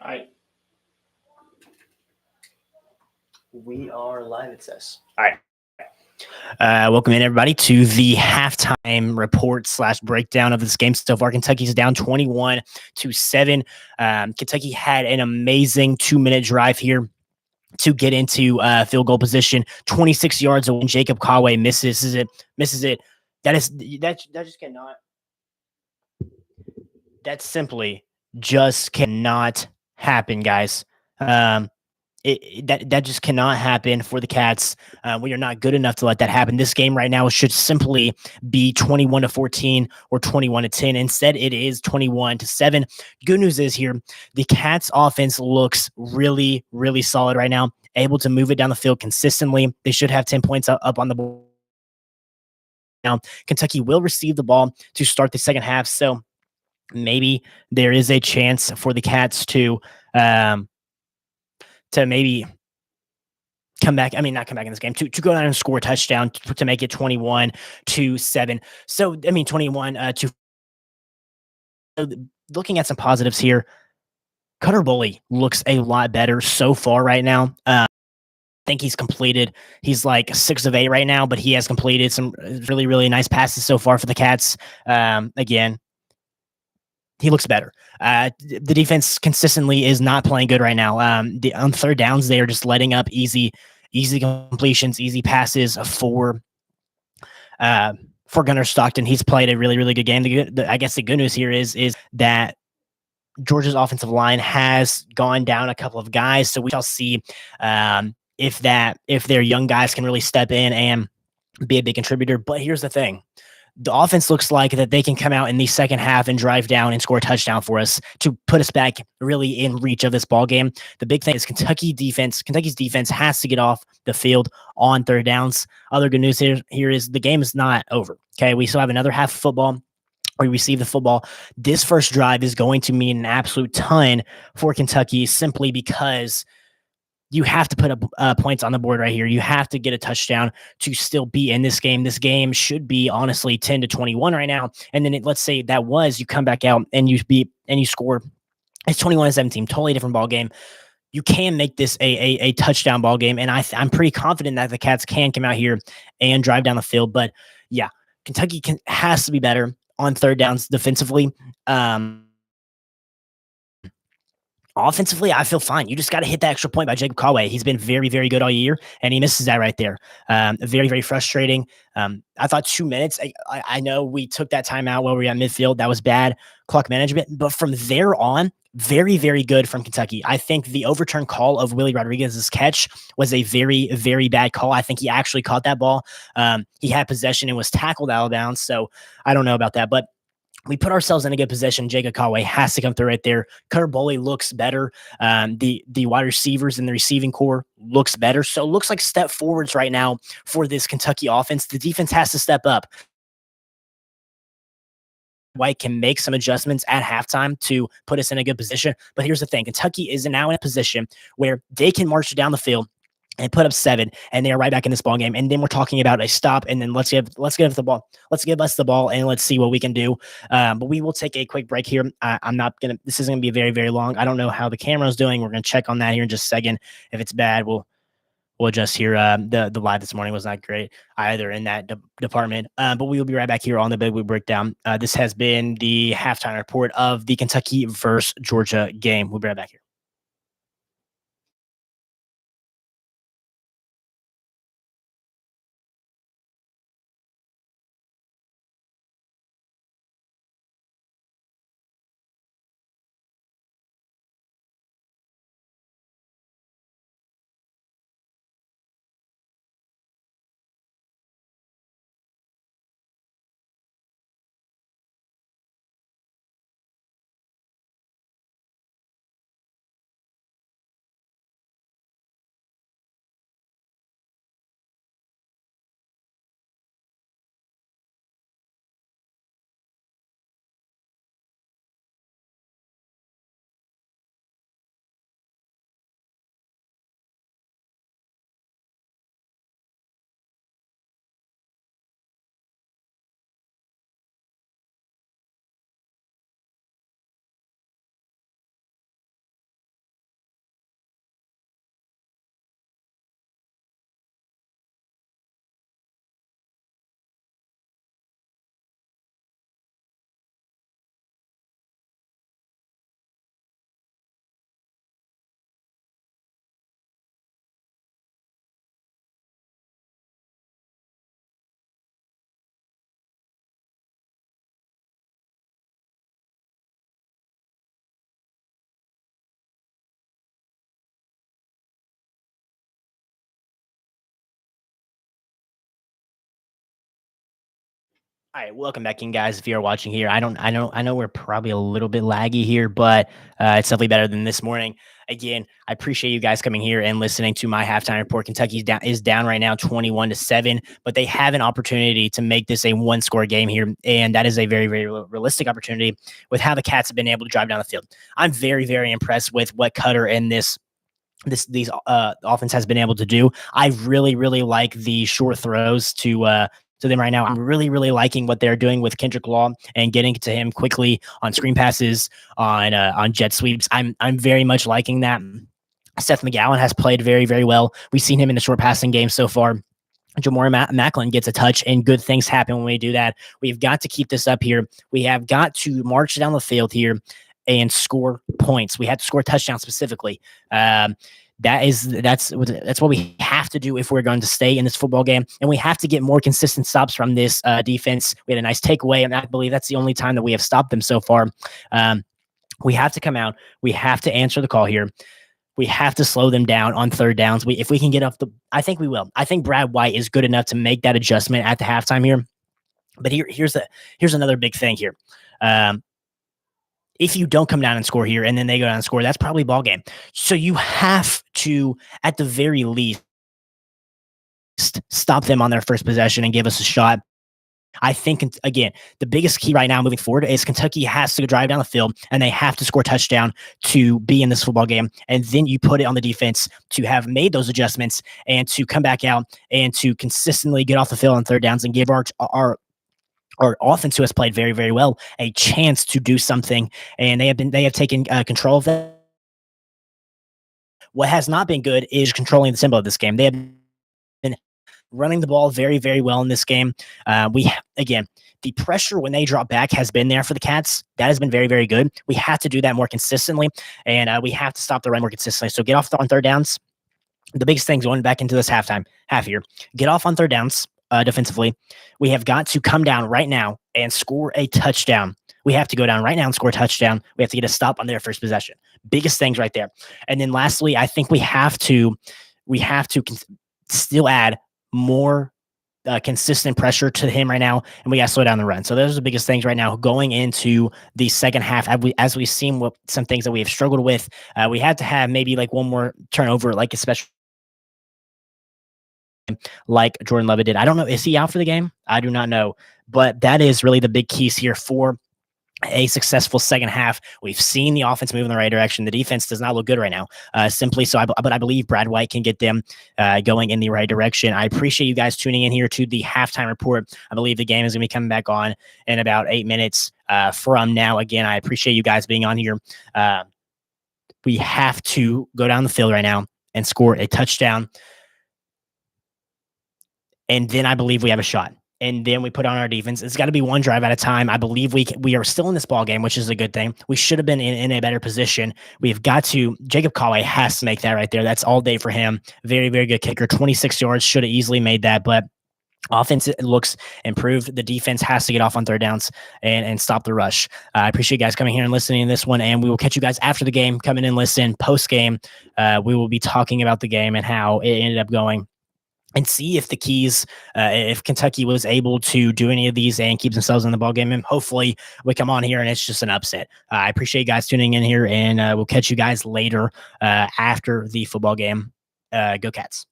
All right. We are live, it says. All right. Welcome in, everybody, to the halftime report / breakdown of this game. So far, Kentucky's down 21-7. Kentucky had an amazing 2-minute drive here to get into field goal position. 26 yards away. Jacob Conway misses it. That just cannot. That simply just cannot happen, guys. Um, that just cannot happen for the Cats. We are not good enough to let that happen. This game right now should simply be 21-14 or 21-10. Instead, it is 21-7. Good news is here, the Cats offense looks really, really solid right now, able to move it down the field consistently. They should have 10 points up on the board. Now, Kentucky will receive the ball to start the second half. So maybe there is a chance for the Cats to maybe come back. I mean, not come back in this game to go down and score a touchdown to make it 21-7. So, I mean, 21 to looking at some positives here. Cutter Bully looks a lot better so far right now. I think he's completed. He's like 6 of 8 right now, but he has completed some really, really nice passes so far for the Cats. Again, he looks better. The defense consistently is not playing good right now. On third downs, they are just letting up easy completions, easy passes for Gunnar Stockton. He's played a really, really good game. I guess the good news here is that Georgia's offensive line has gone down a couple of guys, so we shall see if their young guys can really step in and be a big contributor. But here's the thing. The offense looks like that they can come out in the second half and drive down and score a touchdown for us to put us back really in reach of this ball game. The big thing is Kentucky's defense has to get off the field on third downs. Other good news here is the game is not over. Okay, we still have another half of football. We receive the football. This first drive is going to mean an absolute ton for Kentucky simply because you have to put up points on the board right here. You have to get a touchdown to still be in this game. This game should be honestly 10-21 right now. And then let's say that you come back out and you score. It's 21-17, totally different ball game. You can make this a touchdown ball game, and I'm pretty confident that the Cats can come out here and drive down the field. But yeah, Kentucky has to be better on third downs defensively. Offensively, I feel fine. You just got to hit that extra point by Jacob Conway. He's been very, very good all year, and he misses that right there. Very, very frustrating. I thought 2 minutes. I know we took that timeout while we were at midfield. That was bad clock management. But from there on, very, very good from Kentucky. I think the overturned call of Willie Rodriguez's catch was a very, very bad call. I think he actually caught that ball. He had possession and was tackled out of bounds. So I don't know about that. But we put ourselves in a good position. Jacob Conway has to come through right there. Cutter Boley looks better. The wide receivers and the receiving core looks better. So it looks like step forwards right now for this Kentucky offense. The defense has to step up. White can make some adjustments at halftime to put us in a good position. But here's the thing. Kentucky is now in a position where they can march down the field and put up 7, and they are right back in this ball game. And then we're talking about a stop, and then let's give the ball. Let's give us the ball, and let's see what we can do. But we will take a quick break here. I'm not gonna. This isn't gonna be very, very long. I don't know how the camera is doing. We're gonna check on that here in just a second. If it's bad, we'll adjust here. The live this morning was not great either in that department. But we will be right back here on the Big Blue Breakdown. This has been the halftime report of the Kentucky versus Georgia game. We'll be right back here. All right, welcome back in, guys. If you're watching here, I know we're probably a little bit laggy here, but it's definitely better than this morning. Again, I appreciate you guys coming here and listening to my halftime report. Kentucky is down right now, 21-7, but they have an opportunity to make this a one-score game here, and that is a very, very realistic opportunity with how the Cats have been able to drive down the field. I'm very, very impressed with what Cutter and these offense has been able to do. I really, really like the short throws to them right now. I'm really, really liking what they're doing with Kendrick Law and getting to him quickly on screen passes, on jet sweeps. I'm very much liking that. Seth McGowan has played very, very well. We've seen him in the short passing game so far. Jamore Macklin gets a touch, and good things happen when we do that. We've got to keep this up here. We have got to march down the field here and score points. We have to score touchdowns specifically. That's what we have to do if we're going to stay in this football game, and we have to get more consistent stops from this defense. We had a nice takeaway, and I believe that's the only time that we have stopped them so far. We have to come out. We have to answer the call here. We have to slow them down on third downs. If we can get off I think we will. I think Brad White is good enough to make that adjustment at the halftime here. But here's another big thing here. If you don't come down and score here and then they go down and score, that's probably ball game. So you have to, at the very least, stop them on their first possession and give us a shot. I think, again, the biggest key right now moving forward is Kentucky has to drive down the field and they have to score a touchdown to be in this football game. And then you put it on the defense to have made those adjustments and to come back out and to consistently get off the field on third downs and give our offense, who has played very, very well, a chance to do something. And they have taken control of that. What has not been good is controlling the tempo of this game. They have been running the ball very, very well in this game. Again, the pressure when they drop back has been there for the Cats. That has been very, very good. We have to do that more consistently, and we have to stop the run more consistently. So get off on third downs. The biggest thing going back into this half here, get off on third downs defensively. We have got to come down right now and score a touchdown. We have to go down right now and score a touchdown. We have to get a stop on their first possession. Biggest things right there. And then lastly, I think we have to still add more consistent pressure to him right now, and we got to slow down the run. So those are the biggest things right now going into the second half. As we've seen some things that we have struggled with, we had to have maybe like one more turnover, like especially like Jordan Levitt did. I don't know. Is he out for the game? I do not know. But that is really the big keys here for a successful second half. We've seen the offense move in the right direction. The defense does not look good right now. But I believe Brad White can get them going in the right direction. I appreciate you guys tuning in here to the halftime report. I believe the game is going to be coming back on in about 8 minutes from now. Again, I appreciate you guys being on here. We have to go down the field right now and score a touchdown. And then I believe we have a shot. And then we put on our defense. It's got to be one drive at a time. I believe we are still in this ball game, which is a good thing. We should have been in a better position. We've got to. Jacob Callaway has to make that right there. That's all day for him. Very, very good kicker. 26 yards. Should have easily made that, but offense looks improved. The defense has to get off on third downs and stop the rush. I appreciate you guys coming here and listening to this one, and we will catch you guys after the game. Come in and listen. Post game, we will be talking about the game and how it ended up going, and see if the keys, if Kentucky was able to do any of these and keep themselves in the ballgame. And hopefully we come on here and it's just an upset. I appreciate you guys tuning in here, and we'll catch you guys later after the football game. Go Cats.